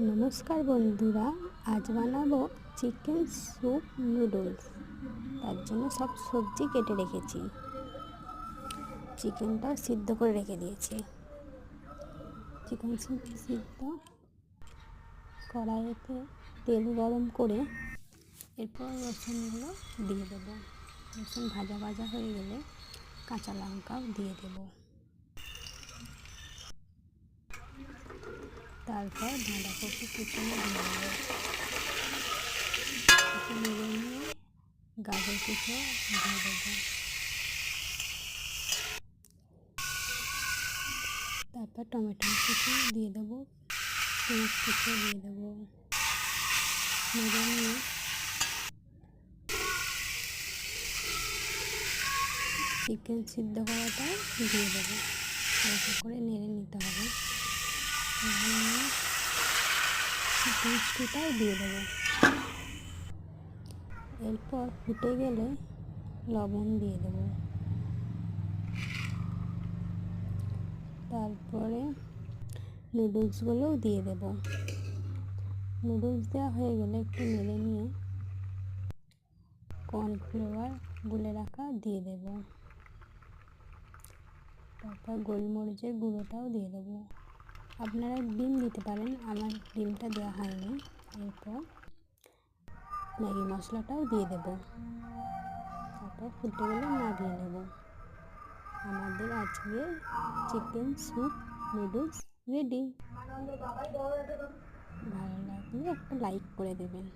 নমস্কার বন্ধুরা, আজ বানাবো চিকেন স্যুপ নুডলস। তার জন্য সব সবজি কেটে রেখেছি, চিকেনটাও সিদ্ধ করে রেখে দিয়েছি। চিকেন সিদ্ধ কড়াইতে তেল গরম করে এরপর রসুনগুলো দিয়ে দেবো। রসুন ভাজা ভাজা হয়ে গেলে কাঁচা লঙ্কাও দিয়ে দেবো। তারপর বাঁধাকপি কুচনো দিয়ে দেবো। নেড়ে নিয়ে গাজর কুচো দিয়ে দেবো। তারপর টমেটো কুচো দিয়ে দেবো, পেঁয়াজ কুচো দিয়ে দেবো। নেড়ে নিয়ে চিকেন সিদ্ধ করাটা দিয়ে দেবো। অল্প করে নেড়ে নিতে হবে। চিকেন স্টুটাও দিয়ে দেবো। এরপর ফুটে গেলে লবণ দিয়ে দেবো। তারপরে নুডলসগুলোও দিয়ে দেবো। নুডলস দেওয়া হয়ে গেলে একটু নেড়ে নিয়ে কর্নফ্লাওয়ার গুলে রাখা দিয়ে দেবো। তারপর গোলমরিচের গুঁড়োটাও দিয়ে দেবো। আপনারা ডিম দিতে পারেন, আমার ডিমটা দেওয়া হয়নি। এরপর ম্যাগি মশলাটাও দিয়ে দেবো। তারপর ফুটে গেলে নামিয়ে নেব। আমাদের আজকে চিকেন স্যুপ নুডলস রেডি। ভালো লাগলে একটা লাইক করে দেবেন।